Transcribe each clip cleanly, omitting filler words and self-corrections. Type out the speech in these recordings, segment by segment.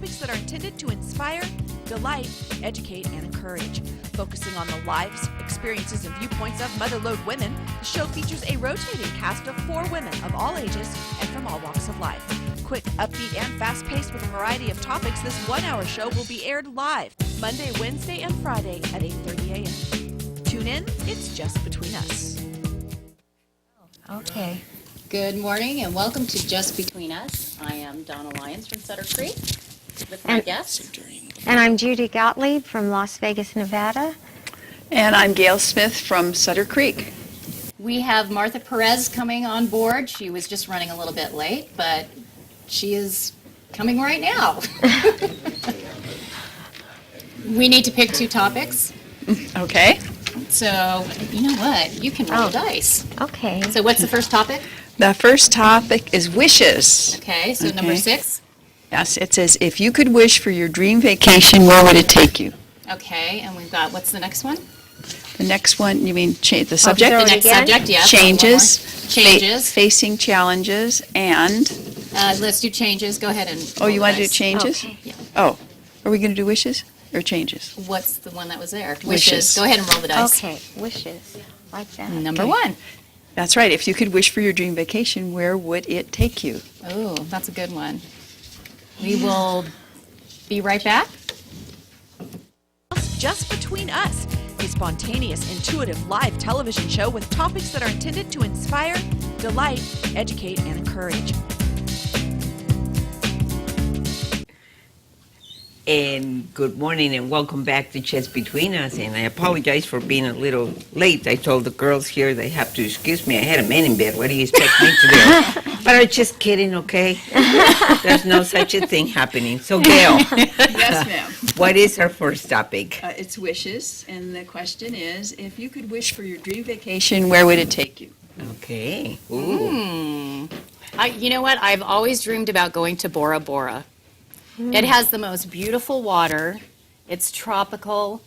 Topics that are intended to inspire, delight, educate, and encourage. Focusing on the lives, experiences, and viewpoints of motherlode women, the show features a rotating cast of 4 women of all ages and from all walks of life. Quick, upbeat, and fast-paced with a variety of topics, this one-hour show will be aired live Monday, Wednesday, and Friday at 8:30 a.m. Tune in. It's just between us. Okay. Good morning and welcome to Just Between Us. I am Donna Lyons from Sutter Creek with my guests. And I'm Judy Gottlieb from Las Vegas, Nevada. And I'm Gail Smith from Sutter Creek. We have Martha Perez coming on board. She was just running a little bit late, but she is coming right now. We need to pick 2 topics. Okay. So, you know what? You can roll dice. Okay. So what's the first topic? The first topic is wishes. Okay, so number Okay. 6. Yes, it says, if you could wish for your dream vacation, where would it take you? Okay, and we've got, what's the next one? The next one, you mean the subject? The Already next again? subject, yes. Changes. One more. Changes. Facing challenges and, Let's do changes. Go ahead and oh, you roll want to the do dice. changes? Okay. Yeah. Oh, are we going to do wishes or changes? What's the one that was there? Wishes. Go ahead and roll the dice. Okay, wishes. Like that. Number Okay. 1. That's right. If you could wish for your dream vacation, where would it take you? Oh, that's a good one. We will be right back. Just Between Us, a spontaneous, intuitive live television show with topics that are intended to inspire, delight, educate, and encourage. And good morning and welcome back to Chess Between Us. And I apologize for being a little late. I told the girls here they have to excuse me. I had a man in bed. What do you expect me to do? But I'm just kidding, okay? There's no such a thing happening. So, Gail, Yes, ma'am. what is our first topic? It's wishes, and the question is, if you could wish for your dream vacation, where would it take you? Okay. Ooh. You know what? I've always dreamed about going to Bora Bora. It has the most beautiful water. It's tropical.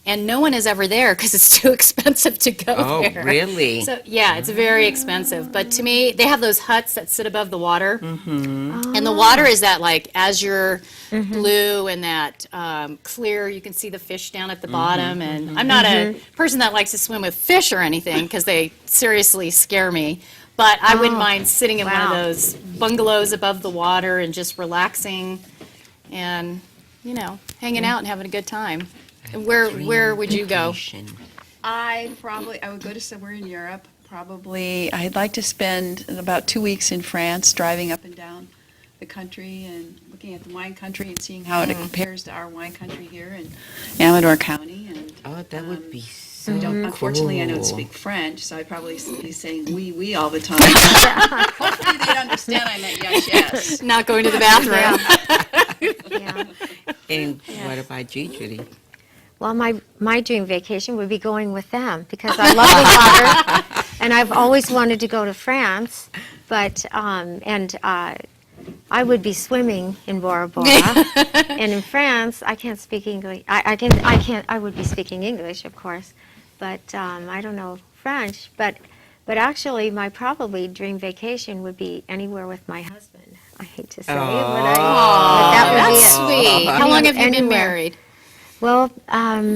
And no one is ever there because it's too expensive to go Oh, there. really? So, yeah, it's very expensive. But to me, they have those huts that sit above the water. Mm-hmm. And the water is that, like, azure blue and that clear. You can see the fish down at the bottom. And I'm not a person that likes to swim with fish or anything because they seriously scare me. But I wouldn't mind sitting in one of wow. those bungalows above the water and just relaxing and, you know, hanging out and having a good time. And where would you go? Vacation. I would go to somewhere in Europe. Probably, I'd like to spend about 2 weeks in France, driving up and down the country and looking at the wine country and seeing how it compares to our wine country here in Amador County. And Oh, that would be so unfortunately, I don't cool. speak French, so I'd probably be saying oui all the time. Hopefully, they'd understand I meant yes, yes. Not going to the bathroom. Yeah. And what about you, Judy? Well, my dream vacation would be going with them because I love the water, and I've always wanted to go to France, but I would be swimming in Bora Bora, and in France I can't speak English. I would be speaking English, of course, but I don't know French. But actually, my probably dream vacation would be anywhere with my husband. I hate to say, but that would be That's it. sweet. How long have you been Anywhere. married? Well,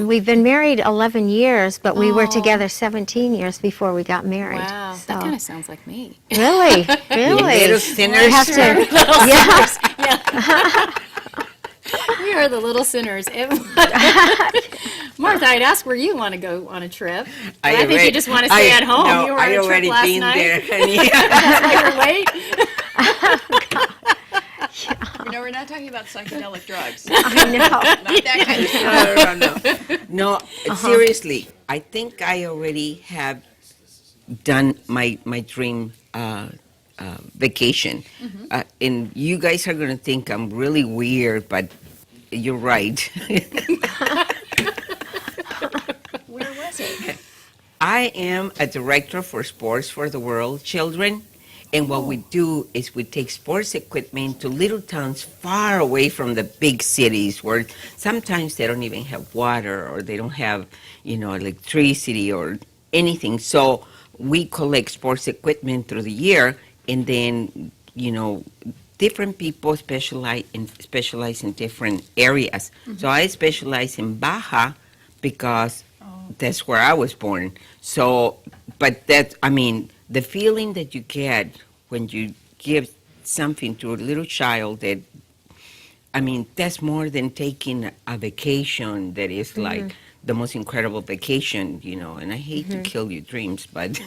we've been married 11 years, but we were together 17 years before we got married. Wow, So, that kind of sounds like me. really, really. Little sinners. You have to, yeah. We are the little sinners. Martha, I'd ask where you want to go on a trip. But I think you just want to stay at home. No, You were on I a trip already last been night. there, honey. That's why you're late. You know, we're not talking about psychedelic drugs. I know. Not that kind of stuff. No, seriously, I think I already have done my dream vacation. And you guys are going to think I'm really weird, but you're right. Where was it? I am a director for Sports for the World Children. And what we do is we take sports equipment to little towns far away from the big cities where sometimes they don't even have water or they don't have, electricity or anything. So we collect sports equipment through the year and then, different people specialize in different areas. So I specialize in Baja because that's where I was born. So, but that, I mean, the feeling that you get when you give something to a little child that, I mean, that's more than taking a vacation that is like the most incredible vacation, you know, and I hate to kill your dreams, but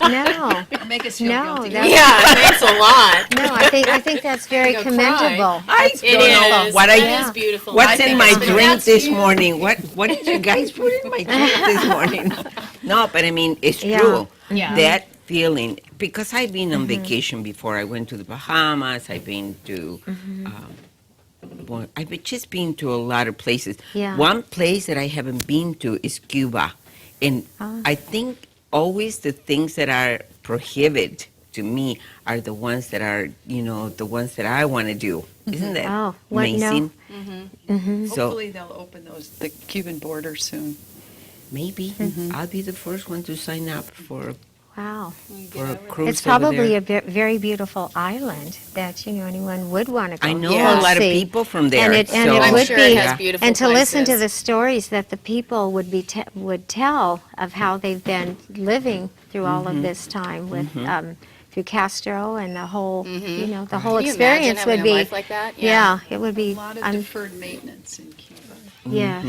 No, Make us feel no, guilty. that's, Thanks a lot. no. I think that's very Go cry. commendable. I That's don't know beautiful. what It I is beautiful. what's I in think my it's drink fantastic. this morning. What did you guys put in my drink this morning? No, but I mean, it's Yeah. true. Yeah. That feeling, because I've been on vacation before. I went to the Bahamas. I've been to, well, I've just been to a lot of places. Yeah. One place that I haven't been to is Cuba. And Ah. I think always the things that are prohibited to me are the ones that are, you know, the ones that I want to do. Isn't that Oh, what- no. amazing? So Hopefully they'll open the Cuban border soon. maybe I'll be the first one to sign up for Wow. a cruise It's over probably there. a very beautiful island that, you know, anyone would want to go I know go a lot of see. people from there. And it so I'm would sure be, it yeah. has beautiful and to listen to places. the stories that the people would tell of how they've been living through all of this time with through Castro and the whole, you know, the whole Can you imagine experience having would a be. life like that? Yeah, it would A be. lot of I'm- deferred maintenance in Cuba, yes,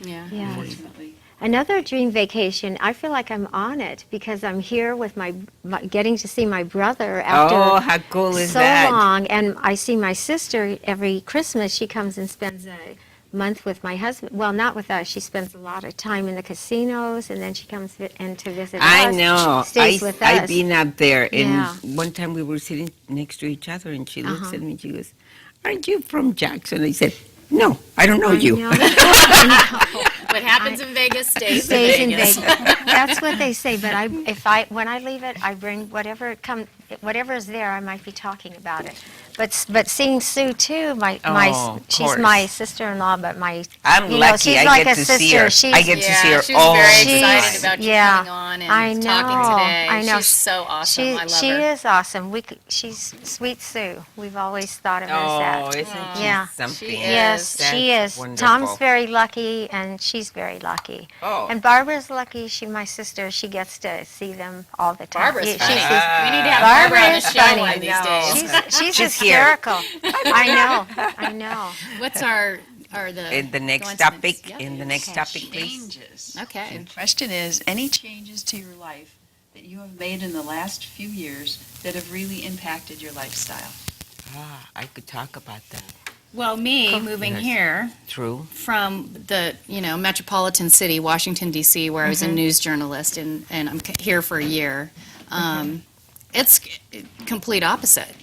Yeah. yes. unfortunately. Another dream vacation. I feel like I'm on it because I'm here with my getting to see my brother after Oh, how cool is so that? long, and I see my sister every Christmas. She comes and spends a month with my husband. Well, not with us. She spends a lot of time in the casinos, and then she comes in to visit I us. know. Stays with us. I've been up there, and Yeah. one time we were sitting next to each other, and she looks Uh-huh. at me and she goes, "Aren't you from Jackson?" I said, "No, I don't know I you." know. I know. What happens in Vegas stays, Stays in in Vegas. Vegas. That's what they say. But when I leave it, I bring whatever's there. I might be talking about it. But seeing Sue too, Oh, of she's course. my sister-in-law, but my I'm you know, lucky. she's I like get a to sister. see her. She's I get to see Yeah, her she was all very the excited time. about you yeah, coming on and I know, talking today. I know. She's so awesome. I love she her. is awesome. She's sweet Sue. We've always thought of her as Oh, that. isn't she Yeah. something? She Yes, That's she is. wonderful. Tom's very lucky, and she's very lucky. Oh. And Barbara's lucky. My sister. She gets to see them all the time. Barbara's Yeah, funny. she's- We need to have Barbara Barbara on the is show funny. one of these I know. days. She's She's here. hysterical. I know. What's our the In the next coincidence? topic, Yeah. in the next Okay. topic, please. Changes. Okay. The question is, any changes to your life that you have made in the last few years that have really impacted your lifestyle? Ah, I could talk about that. Well, me moving Yes. here True. from the metropolitan city, Washington D.C., where I was a news journalist, and I'm here for a year. It's complete opposite.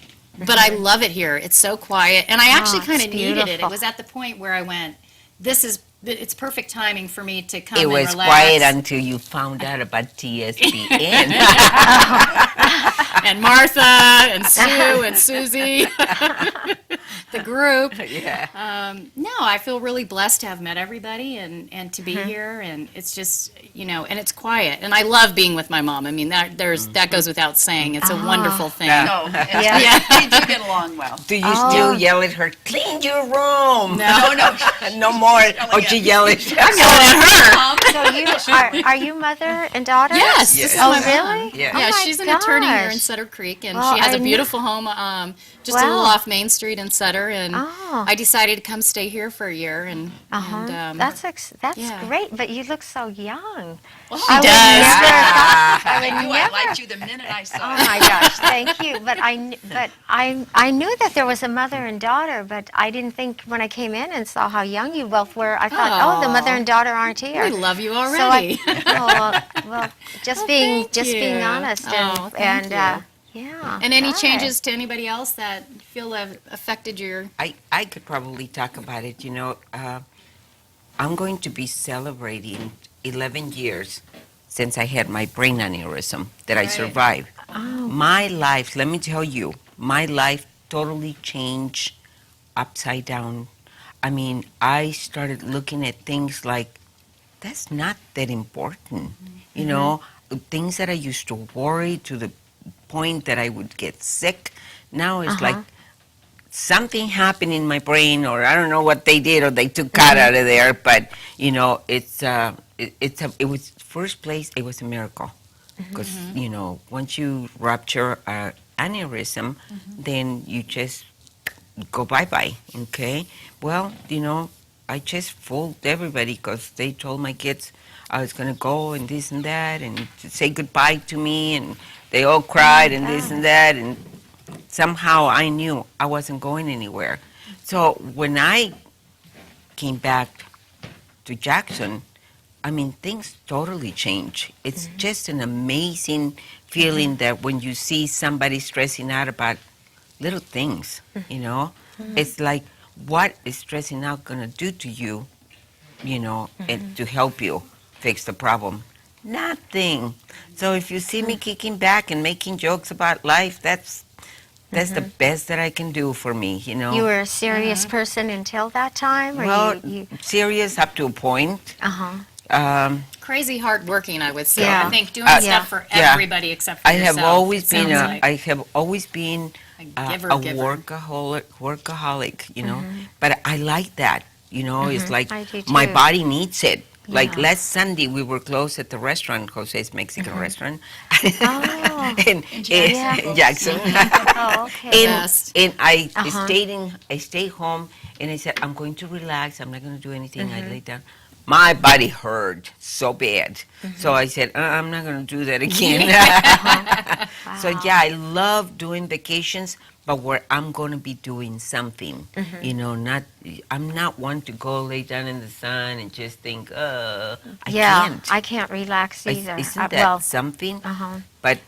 But I love it here. It's so quiet, and I actually Oh, kind of it's needed it. It beautiful. was at the point where I went, it's perfect timing for me to come It and was relax. quiet until you found out about TSPN. And Martha and Sue and Susie, the group. Yeah. No, I feel really blessed to have met everybody and to be Mm-hmm. here, and it's just and it's quiet, and I love being with my mom. I mean that goes without saying. It's a wonderful thing. No. Yeah. Did you get along well? Do you Oh. still yell at her, clean your room? No, no, No more. Oh, you yell at her. I'm yelling at her. So you are you mother and daughter? Yes, Yes. this is Oh, my mom. really? Yeah. Oh Yeah, my she's an attorney here in gosh. Sutter Creek, and Well, she has I a kn- beautiful home, just a Wow. little off Main Street in Sutter. And Oh. I decided to come stay here for a year, and That's yeah. great, but you look so young. well, I she would does. never have thought- I I would knew I never. liked you the minute I saw Oh you. my gosh, thank you. But I knew that there was a mother and daughter, but I didn't think when I came in and saw how young you both were, I thought, oh, the Aw. mother and daughter aren't here. We love you So already. well, just being you. honest Oh, and thank yeah. And any good. changes to anybody else that you feel have affected your? I could probably talk about it. I'm going to be celebrating 11 years since I had my brain aneurysm that I Right. survived. Oh, My life, let me tell you, my life totally changed upside down. I mean, I started looking at things like, that's not that important. You know, things that I used to worry to the point that I would get sick. Now it's like, something happened in my brain, or I don't know what they did, or they took God out of there. But you know, it was first place. It was a miracle because you know, once you rupture an aneurysm, then you just go bye-bye. Okay. Well, you know, I just fooled everybody because they told my kids I was going to go and this and that and to say goodbye to me, and they all cried and this and that, and somehow I knew I wasn't going anywhere. So when I came back to Jackson, I mean, things totally change. It's just an amazing feeling that when you see somebody stressing out about little things, you know, it's like, what is stressing out going to do to you, you know, and to help you fix the problem? Nothing. So if you see me kicking back and making jokes about life, that's the best that I can do for me, you know. You were a serious person until that time, or Well, you serious up to a point. Crazy hardworking, I would say. Yeah. I think doing Yeah. stuff for Yeah. everybody except for I yourself. have always it been sounds a, like. I have always been A giver, a giver. workaholic, you know. But I like that, you know. It's like I do my too. body needs it. Like Yeah. last Sunday, we were closed at the restaurant, Jose's Mexican restaurant, Oh. in Jackson. Jackson. Oh, okay. Best. And I Uh-huh. I stayed home, and I said, I'm going to relax. I'm not going to do anything. I laid down. My body hurt so bad. So I said, I'm not going to do that again. So Wow. yeah, I love doing vacations, but where I'm going to be doing something, you know, I'm not one to go lay down in the sun and just think, I Yeah, can't. I can't relax either. Isn't that well, something? uh-huh. But,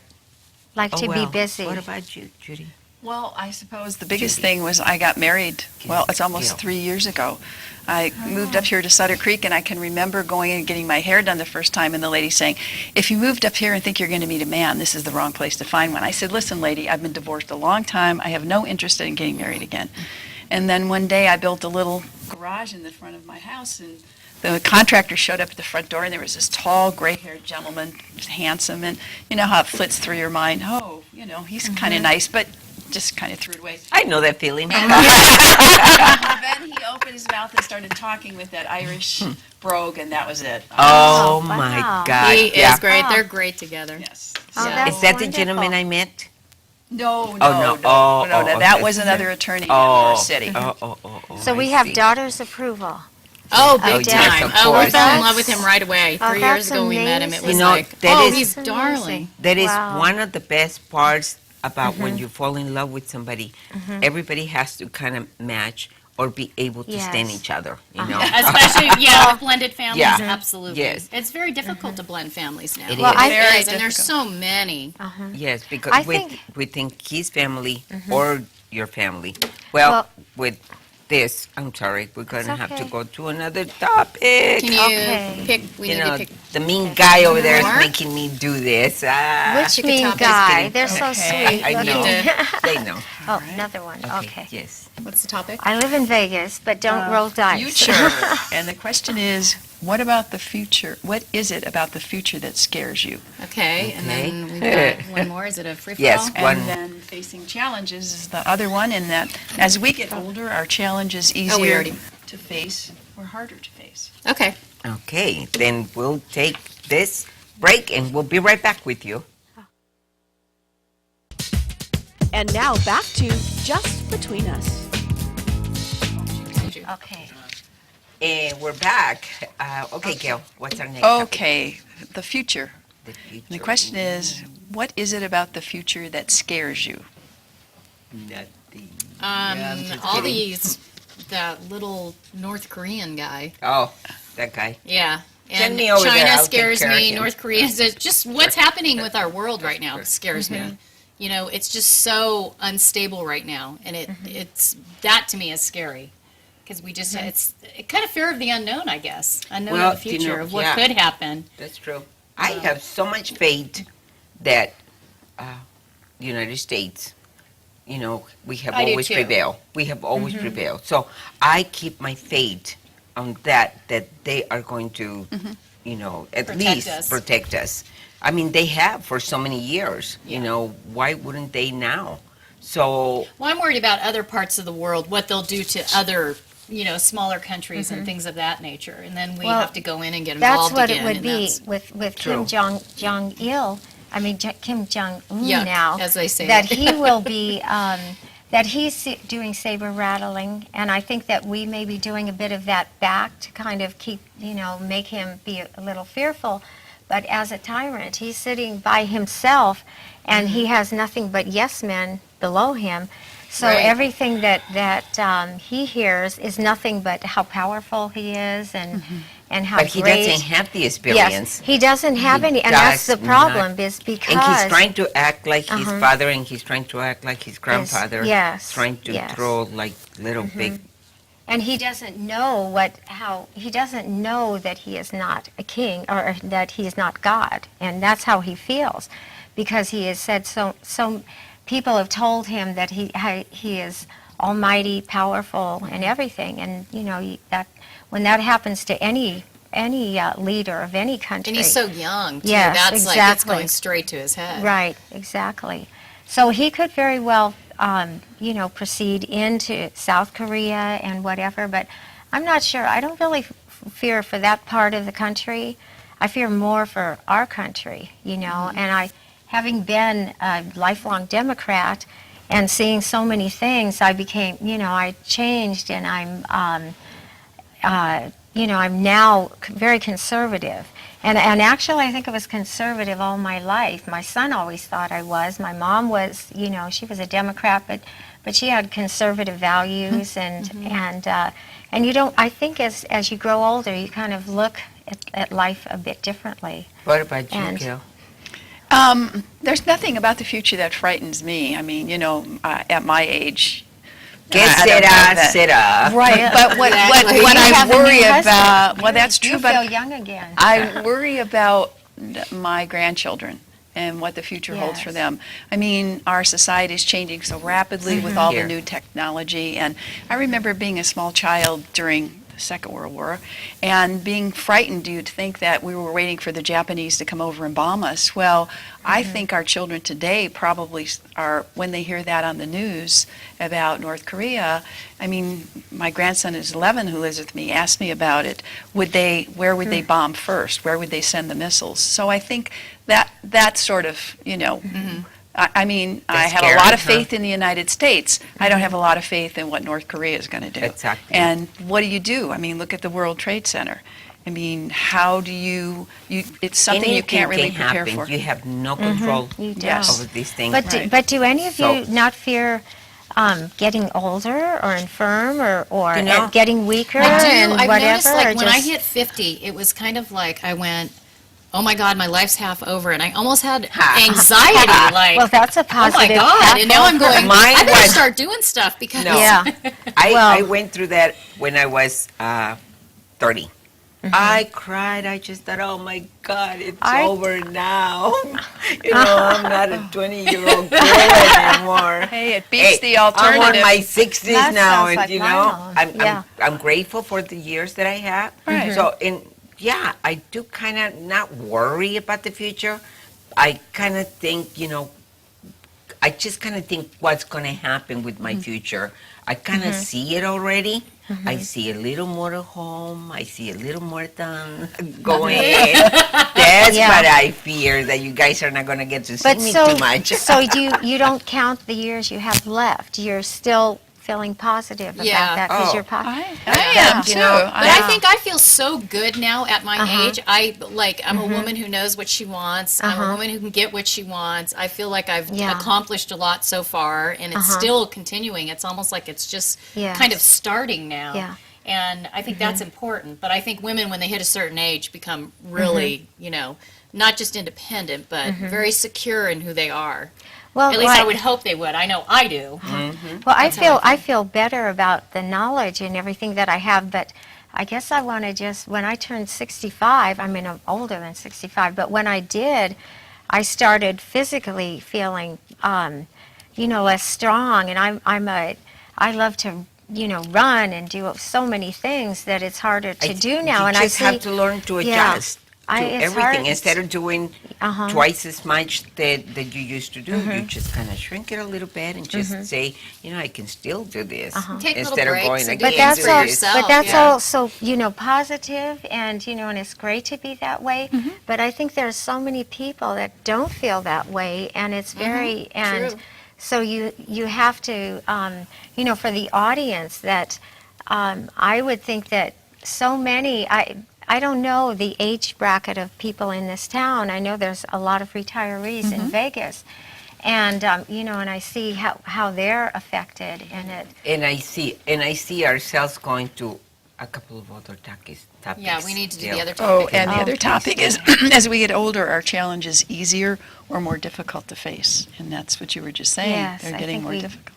Like oh to well. be busy. What about you, Judy? Well, I suppose the biggest thing was I got married, well, it's almost Gail. 3 years ago. I moved up here to Sutter Creek, and I can remember going and getting my hair done the first time, and the lady saying, if you moved up here and think you're going to meet a man, this is the wrong place to find one. I said, listen, lady, I've been divorced a long time. I have no interest in getting married again. And then one day I built a little garage in the front of my house, and the contractor showed up at the front door, and there was this tall, gray-haired gentleman, handsome, and you know how it flits through your mind, oh, you know, he's kind of nice, but just kind of threw it away. I know that feeling. Then he opened his mouth and started talking with that Irish brogue, and that was it. Oh Oh, my wow. God! He yeah. is great. Wow. They're great together. Yes. Oh, Yeah. that's Is that the wonderful. gentleman I met? No, no. Oh, no. oh, That okay. was another attorney in Oh, our city. oh. So we I have see. daughter's approval. Oh, Oh, big yes, time. of Oh, we course. fell in That's- love with him right away. Oh, 3 years that's ago we met him. It amazing. was You know, like, that oh, is- he's That's darling. amazing. That is Wow. one of the best parts about when you fall in love with somebody. Everybody has to kind of match or be able to stand Yes. each other. You know. Especially, with blended families, Yeah. absolutely. Yes. It's very difficult to blend families now. It Well, is. I- Very is, and there's difficult. so many. Yes, because I we think- think his family or your family. Well, with this, I'm sorry, we're going to It's have to okay. go to another topic. Can you Okay. pick? We You need know, to pick. the mean guy over there is More? making me do this. Which pick a mean topic. guy? kidding. They're so Okay. sweet. I We need know. to- They know. Oh, another one. Okay. Yes. What's the topic? I live in Vegas, but don't roll dice. Future. And the question is, what about the future? What is it about the future that scares you? Okay, and Okay. then we've got one more. Is it a free for Yes. all? One. And then facing challenges is the other one, in that as we get older, our challenge is we easier already- to face or harder to face. Okay. Okay, then we'll take this break and we'll be right back with you. And now back to Just Between Us. Okay. And we're back. Okay, Gail, what's our next topic? Okay, the future. The future. And the question is, what is it about the future that scares you? Nothing. I'm just All kidding. these, that little North Korean guy. Oh, that guy. Yeah. Send And me over there, China I'll take scares care of me. him. North Korea is just what's happening with our world right now scares Mm-hmm. me. You know, it's just so unstable right now, and it's that to me is scary because we just it's kind of fear of the unknown, I guess. Unknown Well, of the you future know, of what yeah. could happen. That's true. I have so much faith that United States, you know, we have I do always too. prevailed. We have always prevailed. So I keep my faith on that they are going to, you know, at Protect least us. protect us. I mean, they have for so many years. Yeah. You know, why wouldn't they now? So Well, I'm worried about other parts of the world, what they'll do to other, smaller countries and things of that nature. And then we Well, have to go in and get That's involved what again. it would and be that's- with True. Kim Il. I mean Kim Jong Un Yuck, now. as they say. That he will be. That he's doing saber rattling, and I think that we may be doing a bit of that back to kind of keep, make him be a little fearful. But as a tyrant, he's sitting by himself, and he has nothing but yes men below him. So Right. everything that he hears is nothing but how powerful he is, and how but he great. doesn't have the experience. Yes, he doesn't have He any, and that's the does problem. not. Is because And he's trying to act like his father, and he's trying to act like his grandfather. yes, Trying to yes. throw like little big. and he doesn't know he doesn't know that he is not a king or that he is not God, and that's how he feels, because he has said so. People have told him that he is almighty, powerful, and everything, and that when that happens to any leader of any country, And he's so young, too. Yes, That's like, it's exactly. going straight to his head. right, exactly. So he could very well, proceed into South Korea and whatever, but I'm not sure. I don't really fear for that part of the country. I fear more for our country, and having been a lifelong Democrat and seeing so many things, I became, I changed, and I'm now very conservative. And actually, I think I was conservative all my life. My son always thought I was. My mom was, she was a Democrat, but she had conservative values, and you don't. I think as you grow older, you kind of look at life a bit differently. What about you, And- Gil? There's nothing about the future that frightens me. I mean, at my age, Que I don't have that. será? Right, but what Exactly. what You I have a new worry husband. about, well, that's true, You feel but young again. I worry about my grandchildren and what the future holds for Yes. them. I mean, our society is changing so rapidly with all the Here. new technology, and I remember being a small child during the Second World War and being frightened to think that we were waiting for the Japanese to come over and bomb us. Well, I think our children today probably are, when they hear that on the news about North Korea, I mean, my grandson is 11 who lives with me, asked me about it. Where would they bomb first? Where would they send the missiles? So I think that sort of, I mean, I have a scary, lot of huh? faith in the United States. I don't have a lot of faith in what North Korea is going to do. Exactly. And what do? I mean, look at the World Trade Center. I mean, how do you it's something you can't really Anything can prepare happen. for. You have no control You don't. Yes. over these things. But Right. but do any of you So- not fear getting older or infirm or You know, getting weaker I do. and I've whatever? noticed, like, or when I just- hit 50, it was kind of like I went, oh my God, my life's half over. And I almost had anxiety, like, well, that's a oh my positive. God. And now I'm going, Mine I better was- start doing stuff because. No. Yeah. I Well- went through that when I was 30. I cried. I just thought, oh my God, it's over now. I'm not a 20-year-old girl anymore. Hey, it beats the alternative. I'm on my 60s That now, sounds and like you my know, own. Yeah. I'm grateful for the years that I have. Right. So, yeah, I do kind of not worry about the future. I kind of think, I just kind of think what's going to happen with my future. I kind of see it already. I see a little more at home. I see a little more done going. That's Yeah. what I fear, that you guys are not going to get to see But me so too much. so you don't count the years you have left. You're still feeling positive Yeah. about that because Oh. you're positive. I am too. But I think I feel so good now at my age. I'm a woman who knows what she wants. I'm a woman who can get what she wants. I feel like I've Yeah. accomplished a lot so far, and it's still continuing. It's almost like it's just Yes. kind of starting now. Yeah. And I think that's important. But I think women, when they hit a certain age, become really, not just independent, but very secure in who they are. Well, At least I would hope they would. I know I do. Well, That's how I I feel better about the knowledge and everything that I have, but I guess I want to just, when I turned 65, I mean, I'm older than 65, but when I did, I started physically feeling, less strong, and I love to, run and do so many things that it's harder to do now. You And just I have see, to learn to Yeah. adjust. It's everything. hard. Instead of doing Uh-huh. twice as much that you used to do, you just kind of shrink it a little bit and just say, I can still do this. Take little Instead of breaks going, and I do But can't things that's do for this. yourself. but that's yeah. also, positive, and and it's great to be that way. But I think there's so many people that don't feel that way, and it's very True. so you have to for the audience that I would think that so many I don't know the age bracket of people in this town. I know there's a lot of retirees in Vegas. And and I see how they're affected in it. And I see ourselves going to a couple of other topics. Yeah, we need to do still. the other Oh, topic. and the Oh, other please. topic is, as we get older, are challenges easier or more difficult to face? And that's what you were just saying. Yes, They're I getting think more we- difficult.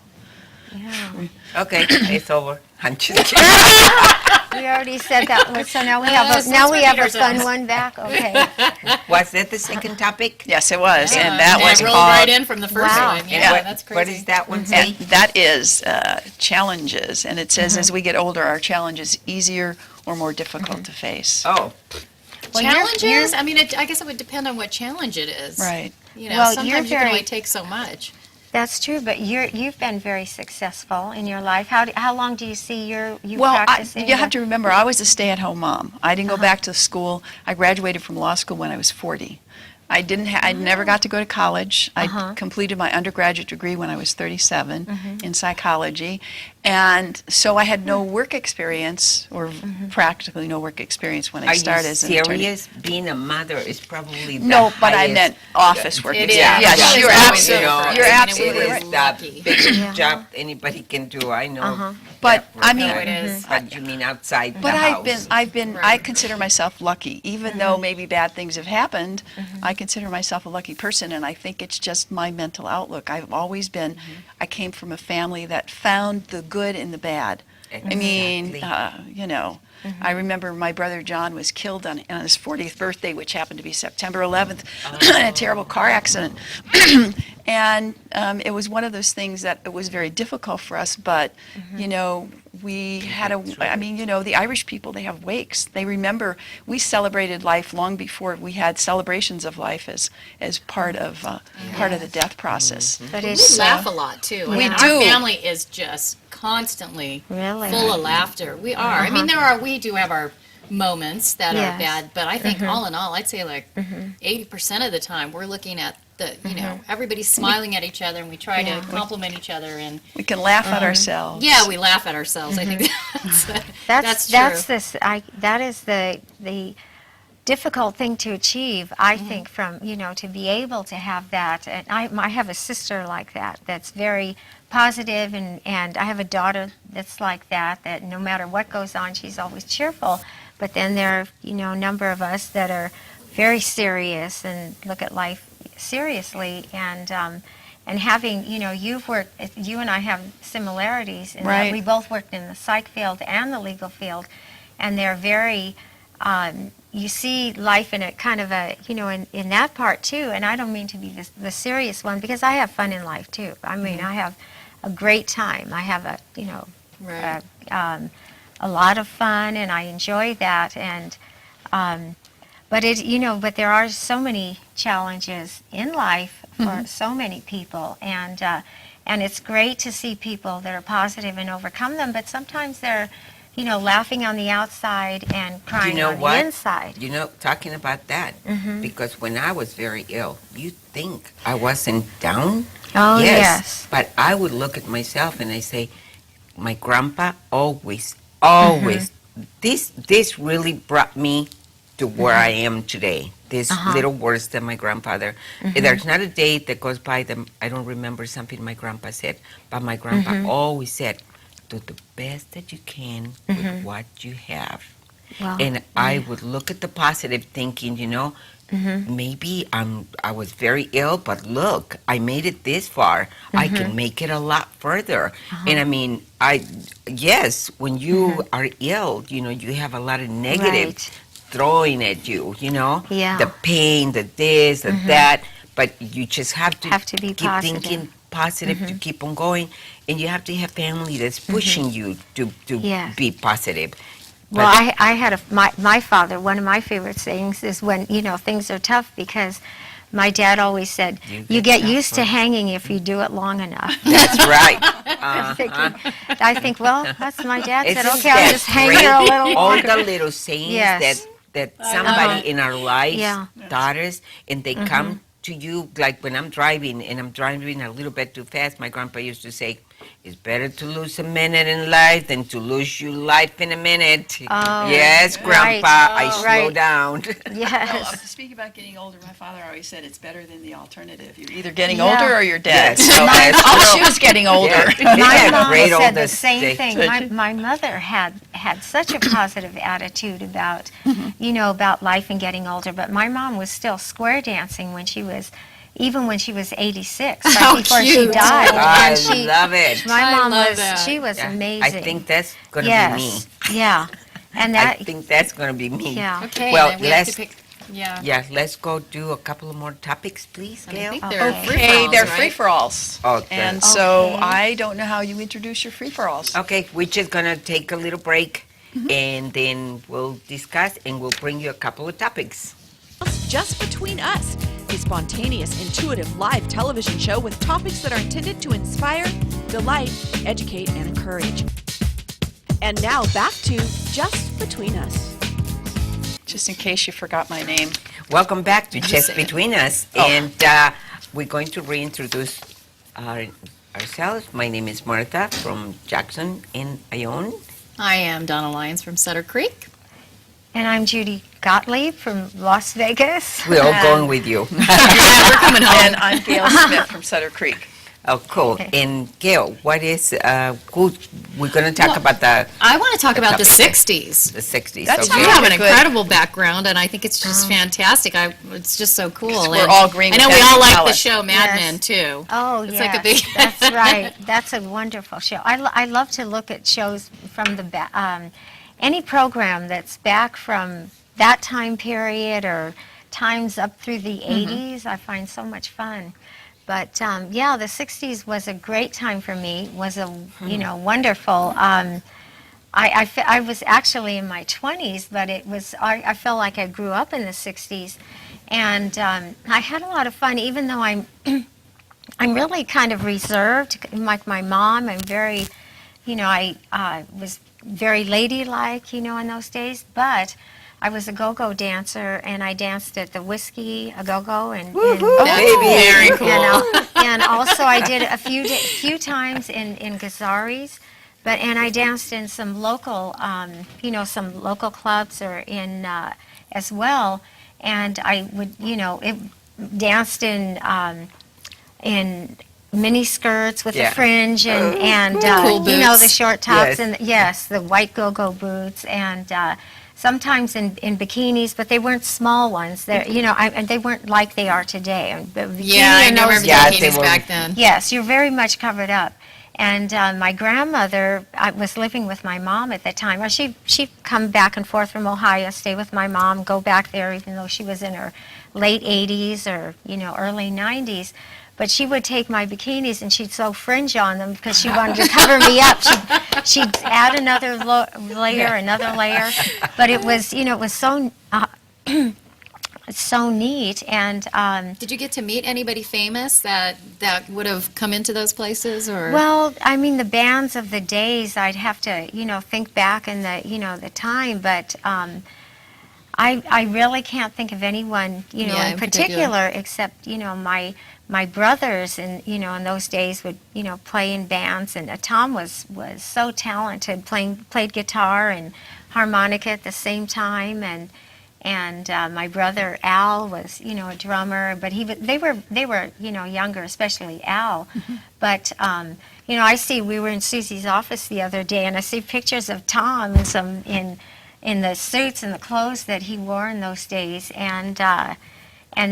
Yeah. Okay, it's over. I'm just kidding. We already said that one, so now we Let's have a repeat fun ourselves. one back. Okay. Was that the second topic? Yes, it was, and Yeah, that was rolled called. right in from the first Wow. one. And Yeah, what, that's crazy. what does that one And say? that is challenges, and it says as we get older, are challenges easier or more difficult to face? Oh, Well, you're- Challenges? I mean, I guess it would depend on what challenge it is. Right. Well, you're sometimes you can very- only take so much. That's true, but you've been very successful in your life. How long do you see you Well, practicing? you have to remember, I was a stay-at-home mom. I didn't go back to school. I graduated from law school when I was 40. I didn't. I never got to go to college. I completed my undergraduate degree when I was 37 in psychology, and so I had no work experience, or practically no work experience when I are you started as an attorney. serious? Being a mother is probably the No, but I highest- meant office work. It is. Yeah, Yes, It you're is always absolutely. different. You're I mean, absolutely we It were right. is lucky. the biggest job anybody can do. I know. But that I for mean, a it is. fact. But you mean outside But the I've house? been, I Right. consider myself lucky, even though maybe bad things have happened. I consider myself a lucky person, and I think it's just my mental outlook. I've always been. I came from a family that found the good in the bad. I mean, Exactly. I remember my brother John was killed on his 40th birthday, which happened to be September 11th, in a terrible car accident. And it was one of those things that it was very difficult for us, but, we had the Irish people, they have wakes. They remember, we celebrated life long before we had celebrations of life as part of the death process. But We it's laugh a lot too. We Our do. family is just constantly Really? full of laughter. We are. I mean, we do have our moments that Yes. are bad, but I think all in all, I'd say like 80% of the time we're looking at everybody's smiling at each other, and we try to compliment each other, and We can laugh at ourselves. yeah, we laugh at ourselves. I think that's true. That is the difficult thing to achieve, I think, from to be able to have that. And I have a sister like that, that's very positive, and I have a daughter that's like that, that no matter what goes on, she's always cheerful. But then there are a number of us that are very serious and look at life seriously, and having you and I have similarities in that Right. we both worked in the psych field and the legal field, and they're very you see life in a kind of a in that part too. And I don't mean to be the serious one, because I have fun in life too. I mean, I have a great time. I have Right. a lot of fun, and I enjoy that. And but there are so many challenges in life for so many people, and it's great to see people that are positive and overcome them. But sometimes they're laughing on the outside and crying on the inside. Talking about that, because when I was very ill, you think I wasn't down? Oh, yes. But I would look at myself and I say, my grandpa always, this really brought me to where I am today. These little words that my grandfather, there's not a day that goes by that I don't remember something my grandpa said, but my grandpa always said, do the best that you can with what you have. Wow. And I would look at the positive thinking, maybe I was very ill, but look, I made it this far. I can make it a lot further. And I mean, yes, when you are ill, you have a lot of negative Right. throwing at you, Yeah. the pain, the this, the that, but you just have to be keep positive. thinking positive to keep on going, and you have to have family that's pushing you to Yes. be positive. Well, I had my father, one of my favorite sayings is when, things are tough, because my dad always said, you get used to hanging if you do it long enough. That's right. I think, well, that's my dad said, Isn't okay, I'll that just hang great? here a little All longer. the little sayings Yes. that somebody in our lives Yeah. taught us, and they come to you, like when I'm driving and I'm driving a little bit too fast. My grandpa used to say, it's better to lose a minute in life than to lose your life in a minute. Oh, Yes, right. Grandpa, I Oh, slow right. down. Well, Yes. speaking about getting older, my father always said it's better than the alternative. You're either getting Yeah. older or you're dead. Yes. So Yes. I'll choose getting older. Yeah. Isn't My that mom great, all said the this same day? thing. My mother had such a positive attitude about, about life and getting older. But my mom was still square dancing even when she was 86, right How before she cute. died. I And she, love it. my I mom love was, that. she was Yeah, amazing. I think that's going to yes, be me. yeah, and I that, think that's going to be me. yeah. Okay, Well, then we have to let's- pick. Yeah. Yeah, let's go do a couple of more topics, please, I Gail. think they're Okay. free Okay, they're right? free-for-alls. Oh, And the- so Okay. I don't know how you introduce your free-for-alls. Okay, we're just going to take a little break, and then we'll discuss, and we'll bring you a couple of topics. Just Between Us, a spontaneous, intuitive live television show with topics that are intended to inspire, delight, educate, and encourage. And now back to Just Between Us. Just in case you forgot my name. Welcome back to Just say it. Between Us, Oh. and we're going to reintroduce ourselves. My name is Martha from Jackson and Ione. I am Donna Lyons from Sutter Creek. And I'm Judy Gottlieb from Las Vegas. We're all going with you. We're coming home. And I'm Gail Smith from Sutter Creek. Oh, cool. Okay. And Gail, what is, we're going to talk about the I want to talk about the topic. 60s. 60s. That's okay. You really have an good. incredible background, and I think it's just fantastic. It's just so cool. We're And all green I with know that we all like the talent. show Mad Yes. Men too. Oh, It's yes, like a big- that's right. That's a wonderful show. I love to look at shows from any program that's back from that time period or times up through the 80s. I find so much fun. But the 60s was a great time for me. Was a wonderful. I was actually in my 20s, but I felt like I grew up in the 60s, and I had a lot of fun. Even though I'm really kind of reserved, like my mom. I'm very, I was very ladylike, in those days. But I was a go-go dancer, and I danced at the Whiskey a Go-Go, and Very cool. and also I did a few times in Gazzari's, and I danced in some local, some local clubs or in as well, and I would, danced in mini skirts with Yeah. a fringe and Cool boots. the short tops Yes. and the white go-go boots and sometimes in bikinis, but they weren't small ones. And they weren't like they are today. Yeah, I in know. those Remember Yeah, days- they bikinis were- back then. Yes, you're very much covered up. And my grandmother, I was living with my mom at the time. Well, she'd come back and forth from Ohio, stay with my mom, go back there, even though she was in her late 80s or early 90s. But she would take my bikinis and she'd sew fringe on them because she wanted to cover me up. She'd add another layer, another layer. But it was, it was so so neat. And Did you get to meet anybody famous that would have come into those places, or? well, I mean, the bands of the days, I'd have to, think back in the, the time. But I really can't think of anyone, Yeah, in particular, except, my brothers in those days would play in bands, and Tom was so talented, played guitar and harmonica at the same time, and my brother Al was a drummer, but they were younger, especially Al. But we were in Susie's office the other day, and I see pictures of Tom in the suits and the clothes that he wore in those days, and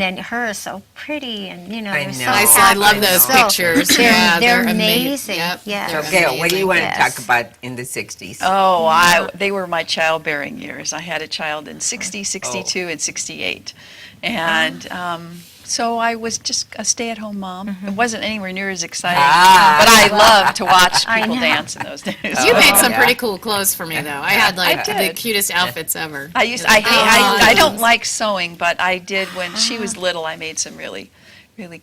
then her so pretty, and I they're so know. I love those So, pictures. They're, Yeah, they're ama- amazing. Yep. Yes. So, Gail, what do you want to Yes. talk about in the 60s? Oh, they were my childbearing years. I had a child in 60, 62, and 68. And So I was just a stay-at-home mom. It wasn't anywhere near as exciting, Ah. but I loved to watch I people know. dance in those days. You Oh, made some yeah. pretty cool clothes for me, though. I had like the did. cutest outfits ever. I don't like sewing, but I did when she was little. I made some really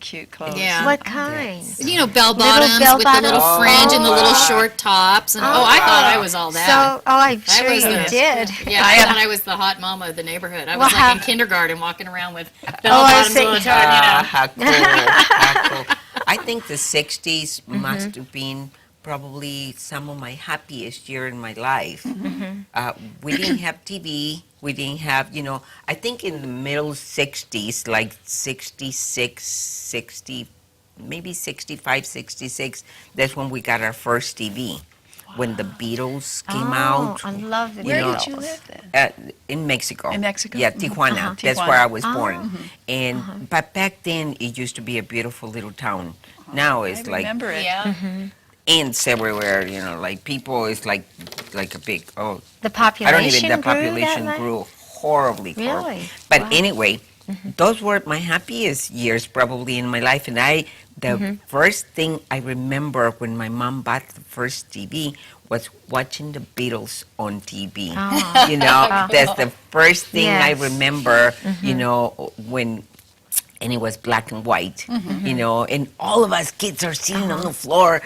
cute clothes. Yeah. What kind? You know, bell bottoms bell with the little bottoms? fringe and the little Oh. short tops. And I thought I was all that. So, I'm sure was you the- did. Yeah, I thought I was the hot mama of the neighborhood. I was Well, like in kindergarten walking around with Oh, bell I bottoms see. all the time, you know. How cool. How cool. I think the 60s Mm-hmm. must have been probably some of my happiest year in my life. We didn't have TV. We didn't have, I think in the middle 60s, like 66, 60, maybe 65, 66, that's when we got our first TV. When the Beatles came out. I love the Where Beatles. did you live then? In Mexico. In Mexico? Yeah, Mhm. Tijuana. That's where I was Oh. born. And but back then it used to be a beautiful little town. Now it's I like remember it. Yeah. ants everywhere. Like people. It's like a big. Oh, The I population don't even. The grew that population much? grew horribly. Really? Horribly. But Wow. anyway, those were my happiest years probably in my life. And the first thing I remember when my mom bought the first TV was watching the Beatles on TV. Oh. You know, that's the first thing I Yes. remember. When. And it was black and white, and all of us kids are sitting on the floor,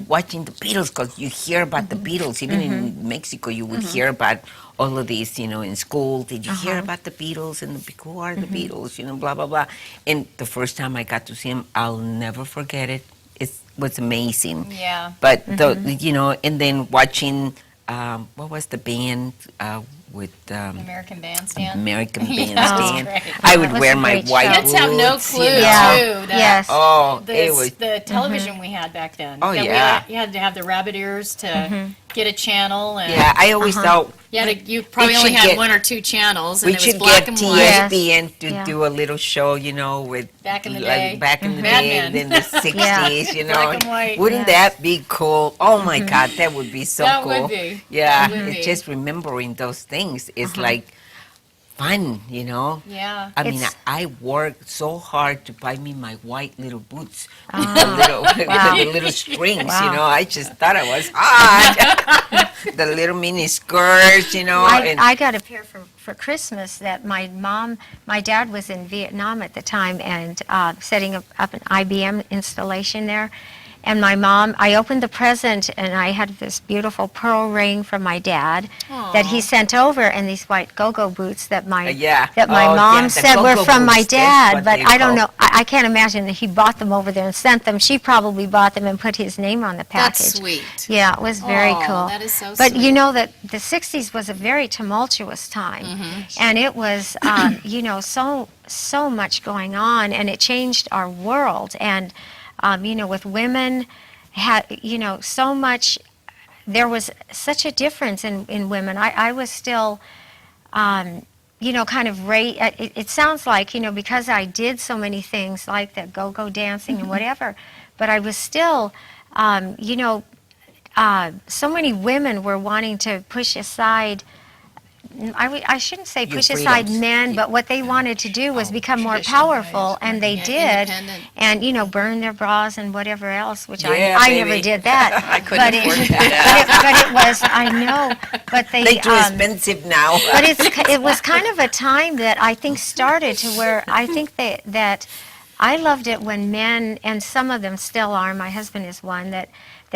watching the Beatles, because you hear about the Beatles. Even in Mexico, you would hear about all of these, in school. Did you hear about the Beatles? And who are the Beatles? Blah, blah, blah. And the first time I got to see them, I'll never forget it. It was amazing. Yeah. But, and then watching, what was the band with... American Bandstand. American Yeah, Bandstand. that's great. I would That was wear a my great show. white Kids have no boots, clue, Yeah. too. That Yes. Oh, the, it was. the television we had back then. Oh, that yeah. You had to have the rabbit ears to get a channel. And Yeah, I always thought you probably only should had get- one or two channels, and we it was should black get and white. TSPN to Yeah. do a little show, with Back in the like, day. back in the Mad day, Men. in the 60s, Black and white. Wouldn't Yes. that be cool? Oh my God, that would be so That cool. would be. Yeah, That would it's be. just remembering those things is like fun, Yeah. I mean, It's- I worked so hard to buy me my white little boots with the little, with the little strings, Wow. I just thought I was hot. The little mini skirts, and I got a pair for Christmas that my dad was in Vietnam at the time and setting up an IBM installation there. And my mom, I opened the present and I had this beautiful pearl ring from my dad that he sent over, and these white go-go boots that my yeah. mom the said were go-go from my boots, that's dad. what But they I don't call- know. I can't imagine that he bought them over there and sent them. She probably bought them and put his name on the package. That's sweet. Yeah, it was very Aw, cool. that is so But sweet. you know that the 60s was a very tumultuous time. And it was, so much going on, and it changed our world. And, with women, so much, there was such a difference in women. I was still, kind of it sounds like, because I did so many things like the go-go dancing and whatever, but I was still, so many women were wanting to push aside, I shouldn't say Your push aside freedoms. men, but what they wanted to do was become more traditional powerful, ways, and they Yeah, did, independent. and burn their bras and whatever else, which Yeah, I never baby. did that. I couldn't afford to do but that. it was, I know, but They're too expensive now. but it was kind of a time that I think started to where I think that I loved it when men, and some of them still are, my husband is one, that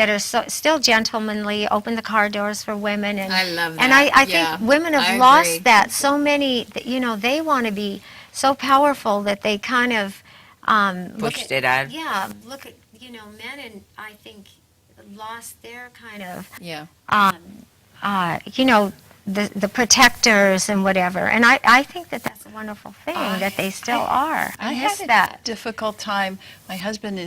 are still gentlemanly, open the car doors for women. And I love And that. I Yeah, think women I have agree. lost that. So many, they want to be so powerful that they kind of look Pushed at, it out. yeah, look at, men, and I think lost their kind of Yeah. the protectors and whatever. And I think that that's a wonderful thing that they still are. I miss had that. a difficult time. My husband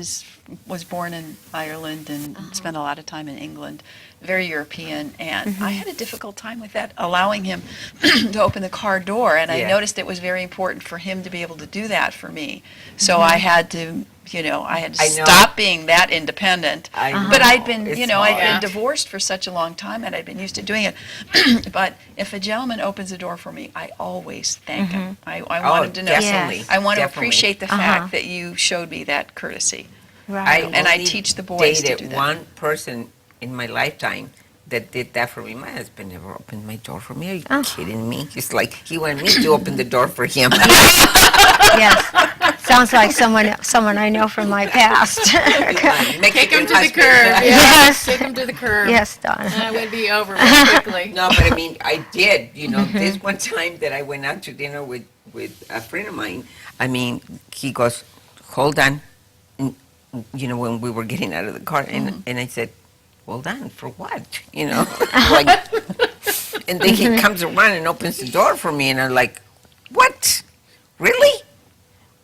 was born in Ireland and spent a lot of time in England. very European, and I had a difficult time with that, allowing him to open the car door, and I Yeah. noticed it was very important for him to be able to do that for me. So I had to, I had to I know. stop being that independent. I But know. I'd been, It's I'd hard. been divorced for such a long time, and I'd been used to doing it. But if a gentleman opens the door for me, I always thank him. I want him to know. Definitely. I want to Definitely. appreciate the fact that you showed me that courtesy. Right. And I only teach the boys to dated do that. one person in my lifetime that did that for me. My husband never opened my door for me. Are you kidding me? It's like he wanted me to open the door for him. Yes. Sounds like someone I know from my past. Take him to the husband. curb. Yes. Take him to the curb. Yes, Donna. And it would be over real quickly. No, but I mean, I did. This one time that I went out to dinner with a friend of mine, I mean, he goes, hold on. When we were getting out of the car, and I said, hold on, for what? Like, and then he comes around and opens the door for me, and I'm like, what? Really?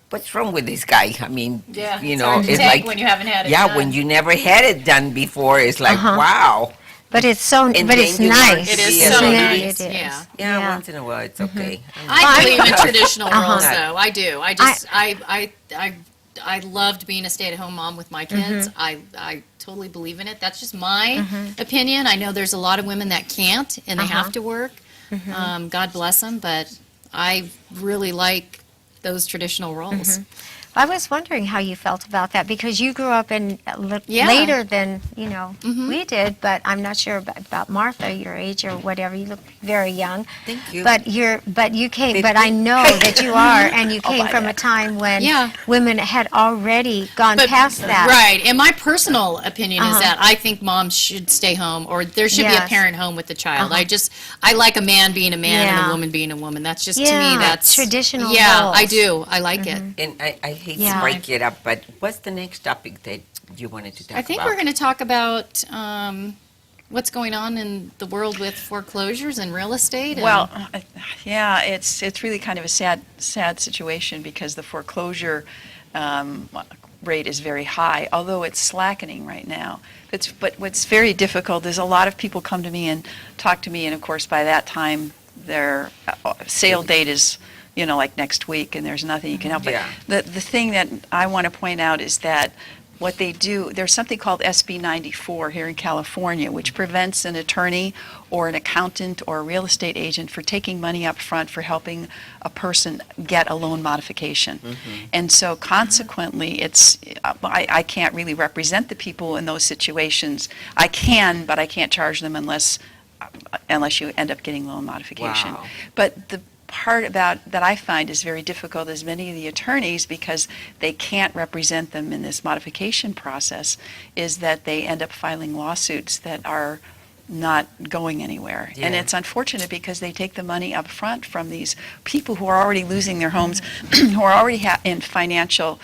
What's wrong with this guy? I mean, Yeah, it's hard to take like when you haven't had it yeah, done. when you never had it done before, it's like, wow. But it's so. And But it's then you learn nice. It is Yeah, so it nice. It is. Yeah. Yeah, once in a while, it's okay. I believe in traditional roles, Uh-huh. though. I do. I loved being a stay-at-home mom with my kids. I totally believe in it. That's just my opinion. I know there's a lot of women that can't, and they have to work. God bless them, but I really like those traditional roles. I was wondering how you felt about that because you grew up in Yeah. later than we did, but I'm not sure about Martha, your age or whatever. You look very young. Thank you. But you came. But I know that you are, and you came buy from that. a time when Yeah. women had already gone But- past that. Right. And my personal opinion is that I think moms should stay home, or there should be a Yes. parent home with the child. I like a man being a man and Yeah. a woman being a woman. That's just, to Yeah, me, that's... traditional Yeah, roles. I do. I like it. And I hate Yeah. to break it up, but what's the next topic that you wanted to talk about? I think we're going to talk about what's going on in the world with foreclosures and real estate. And Well, yeah, it's really kind of a sad situation because the foreclosure rate is very high, although it's slackening right now. But what's very difficult is a lot of people come to me and talk to me, and of course by that time their sale date is like next week, and there's nothing you can help. Yeah. But the thing that I want to point out is that what they do, there's something called SB 94 here in California, which prevents an attorney or an accountant or a real estate agent for taking money up front for helping a person get a loan modification. And so consequently, I can't really represent the people in those situations. I can, but I can't charge them unless you end up getting loan modification. Wow. But the part about that I find is very difficult is many of the attorneys, because they can't represent them in this modification process, is that they end up filing lawsuits that are not going anywhere. And Yeah. it's unfortunate because they take the money up front from these people who are already losing their homes, who are already in financial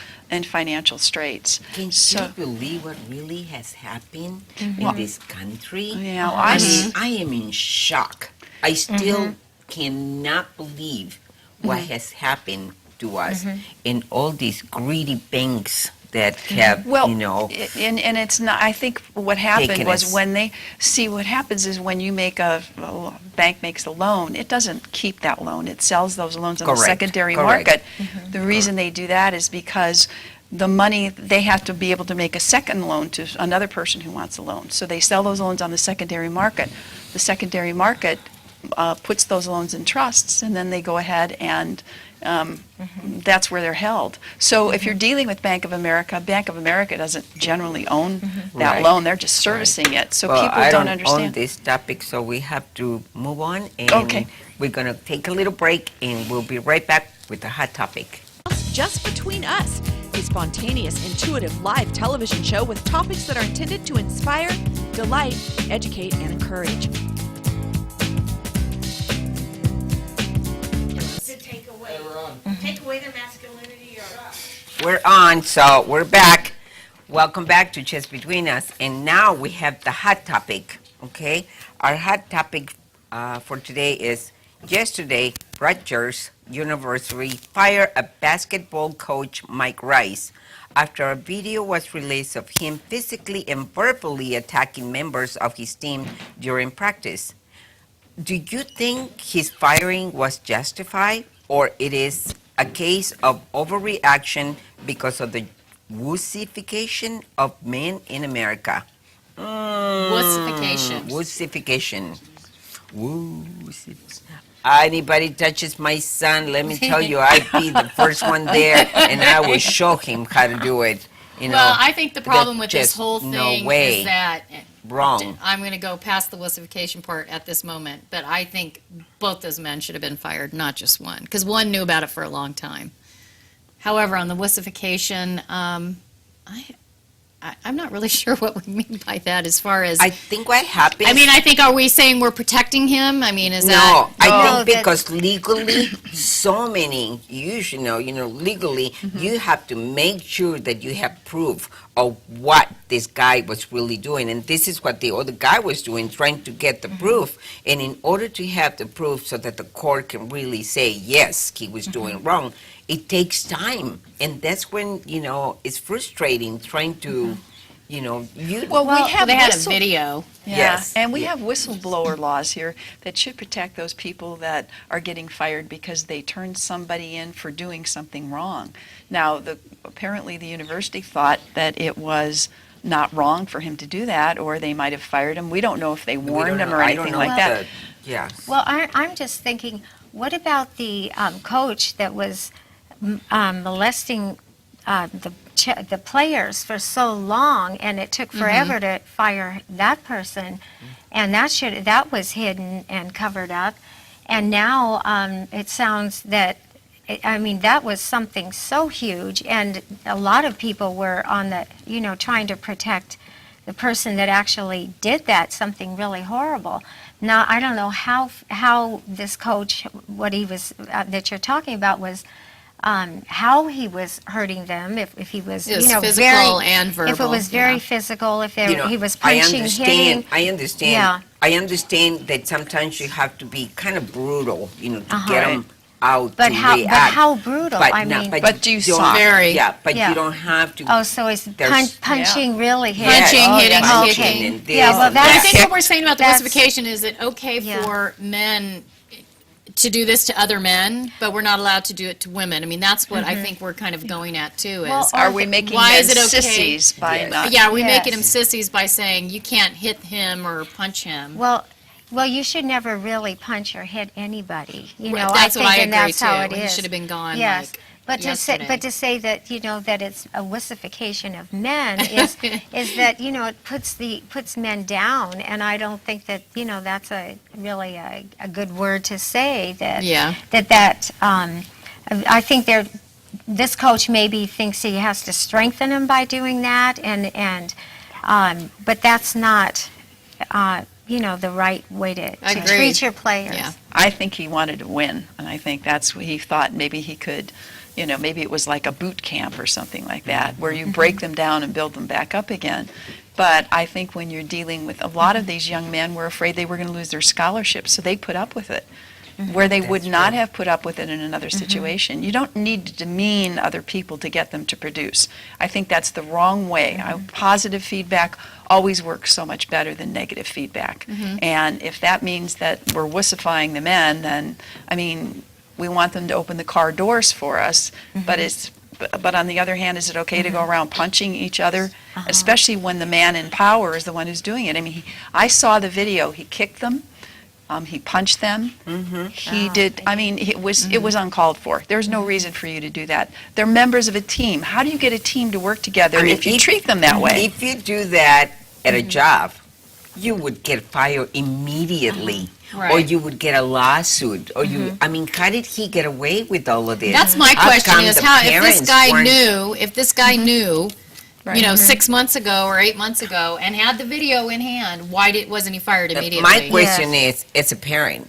straits. Can So- you believe what really has happened in this country? Yeah, I mean, I am in shock. I still cannot believe what has happened to us and all these greedy banks that have, and it's not. I think what happened Taken was us. when they see what happens is when you make a bank makes a loan, it doesn't keep that loan. It sells those loans on the Correct, secondary correct. market. The reason they do that is because the money, they have to be able to make a second loan to another person who wants a loan. So they sell those loans on the secondary market. The secondary market puts those loans in trusts, and then they go ahead and that's where they're held. So if you're dealing with Bank of America doesn't generally own that Right. loan. They're just servicing it. So well, people I don't own understand. this topic, so we have to move on. And Okay. we're going to take a little break, and we'll be right back with the hot topic. Just Between Us, a spontaneous, intuitive live television show with topics that are intended to inspire, delight, educate, and encourage. Take away the masculinity or... We're on, so we're back. Welcome back to Just Between Us. And now we have the hot topic, okay? Our hot topic for today is Yesterday, Rutgers University fired a basketball coach, Mike Rice, after a video was released of him physically and verbally attacking members of his team during practice. Do you think his firing was justified, or it is a case of overreaction because of the wussification of men in America? Wussification. Wussification. Anybody touches my son, let me tell you, I'd be the first one there, and I will show him how to do it. You know, Well, I think the problem that's with this just whole no thing way. is that Wrong. I'm going to go past the wussification part at this moment, but I think both those men should have been fired, not just one, because one knew about it for a long time. However, on the wussification, I'm not really sure what we mean by that as far as. I think what happens. I mean, I think, are we saying we're protecting him? I mean, is No, that? I No, think that- because legally, so many, you should know, legally, you have to make sure that you have proof of what this guy was really doing. And this is what the other guy was doing, trying to get the proof. And in order to have the proof so that the court can really say, yes, he was doing wrong, it takes time. And that's when, it's frustrating trying to, Well, we have they had a whistle- video. Yeah, Yes. and we have whistleblower laws here that should protect those people that are getting fired because they turned somebody in for doing something wrong. Now, apparently the university thought that it was not wrong for him to do that, or they might have fired him. We don't know if they we warned don't him know. or I don't anything know like that. Yeah. Well, I'm just thinking, what about the coach that was molesting the players for so long, and it took forever to fire that person, and that was hidden and covered up, and now it sounds that. I mean, that was something so huge, and a lot of people were on the, trying to protect the person that actually did that, something really horrible. Now, I don't know how this coach, what he was, that you're talking about was, how he was hurting them, if he was, It was physical very, and verbal. if it was very yeah. physical, if he was I punching, hitting. understand. Yeah. I understand that sometimes you have to be kind of brutal, to get Uh-huh. them out But to how, react. but how brutal, But I no, mean. But do you don't- sock? Very. Yeah, but Yeah. you don't have to. Oh, so it's There's- punching, really hitting. Punching, Oh, hitting, yes. punching kicking. and this Yeah, well, and But I that's- that. think what we're saying about the That's- wussification is it okay Yeah. for men to do this to other men, but we're not allowed to do it to women. I mean, that's what I think we're kind of going at too. Is Well, Are we making Why them is it okay? sissies by Yes. not? yeah, are we Yes. making them sissies by saying you can't hit him or punch him? Well, you should never really punch or hit anybody. Well, I that's think, what I and agree that's how too. it He is. should have been gone. Yes, Like, but yesterday. to say that that it's a wussification of men is that it puts men down, and I don't think that that's really a good word to say that. Yeah. I think this coach maybe thinks he has to strengthen him by doing that, but that's not the right way to Agreed. treat your players. Yeah. I think he wanted to win, and I think that's what he thought maybe he could, maybe it was like a boot camp or something like that, where you break them down and build them back up again. But I think when you're dealing with a lot of these young men were afraid they were going to lose their scholarships, so they put up with it, where they would not have put up with it in another situation. You don't need to demean other people to get them to produce. I think that's the wrong way. Positive feedback always works so much better than negative feedback. And if that means that we're wussifying the men, then, I mean, we want them to open the car doors for us, but on the other hand, is it okay to go around punching each other, especially when the man in power is the one who's doing it? I mean, I saw the video. He kicked them. He punched them. He did. I mean, it was uncalled for. There's no reason for you to do that. They're members of a team. How do you get a team to work together if you treat them that way? If you do that at a job, you would get fired immediately. Or Right. you would get a lawsuit, or I mean, how did he get away with all of this? That's my How question come is the how, if parents this guy weren't- knew, Right. 6 months ago or 8 months ago and had the video in hand, why wasn't he fired immediately? My question is, as a parent,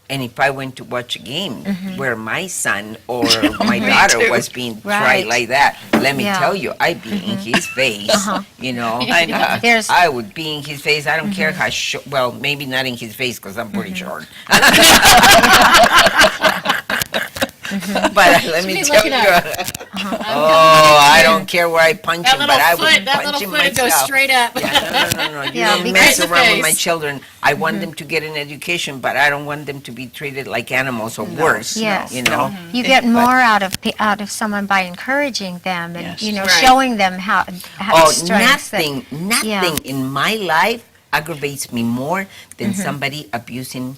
and if I went to watch a game where my son or my daughter too. was being Right. tried like that, let me Yeah. tell you, I'd be in his face. I know. There's- I would be in his face. I don't care how short. Well, maybe not in his face because I'm pretty short. but let me Let me tell look you. it Oh, I don't care where I punch That him, little but I foot, would that punch little him foot would go myself. straight up. Yeah, no. You Yeah, don't because- mess Right in the around with my face. children. I want them to get an education, but I don't want them to be treated like animals or worse. Yes. You know. You get more out of someone by encouraging them and Yes. you know Right. showing them how Oh, strengths that- nothing in my life aggravates me more than somebody abusing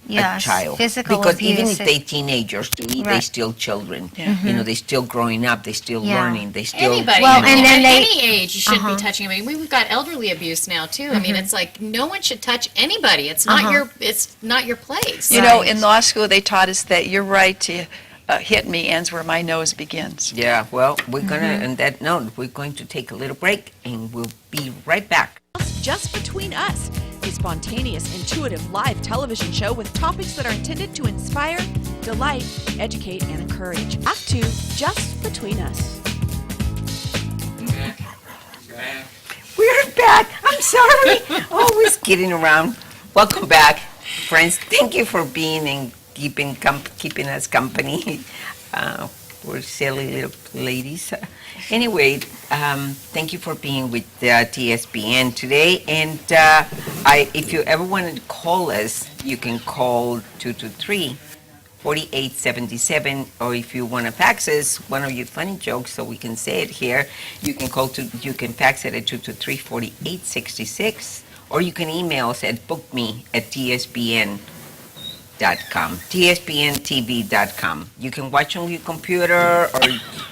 a yes, child. physical Because abuse. even if they teenagers, to me, they Right. still children. Yeah. You know, they still growing up, they still Yeah. learning, they still. Anybody, Well, I mean, and then at they- any age, you shouldn't be touching anybody. We've got elderly abuse now too. I mean, it's like no one should touch anybody. It's not your place. You know, Right. in law school, they taught us that your right to hit me ends where my nose begins. Yeah, well, we're gonna, on that note, we're going to take a little break and we'll be right back. Just Between Us, a spontaneous, intuitive live television show with topics that are intended to inspire, delight, educate, and encourage. Back to Just Between Us. We're back. I'm sorry. Always kidding around. Welcome back, friends. Thank you for being and keeping us company. We're silly little ladies. Anyway, thank you for being with TSPN today. And if you ever want to call us, you can call 223-4877, or if you want to fax us one of your funny jokes so we can say it here, you can you can fax it at 223-4866, or you can email us at bookme@tspn.com, tspntv.com. You can watch on your computer or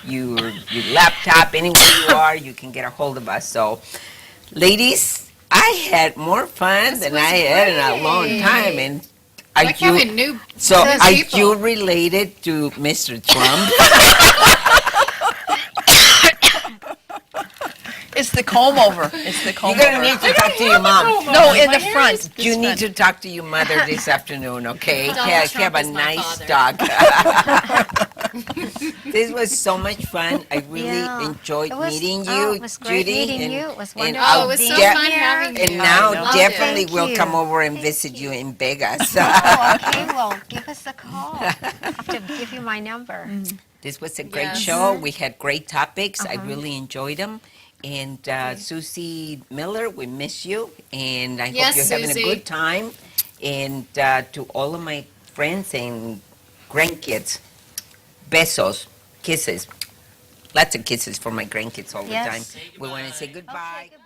your laptop, anywhere you are, you can get a hold of us. So, ladies, I had more fun than I had in a long time, and Like having new are people. you related to Mr. Trump? It's the comb over. It's the comb You're gonna over. need to talk to your mom. No, in My the hair front. is- You need to talk to your mother this afternoon, okay? Donald Have Trump a is my nice father. talk. This was so much fun. I really Yeah. enjoyed It was- meeting oh, you, it was great Judy. meeting and, you. It was and wonderful I'll Oh, it was so being fun here. having you. And now know. definitely Thank we'll you. come over and Thank visit you in Vegas. Oh, okay. Well, give us a call. I have to give you my number. This was a great Yes. show. We had great topics. I Uh-huh. really enjoyed them. And Susie Miller, we miss you. And I Yes, hope you're having a Susie. good time. And to all of my friends and grandkids, besos, kisses. Lots of kisses for my grandkids all the Yes. time. We want to say goodbye. Okay, goodbye.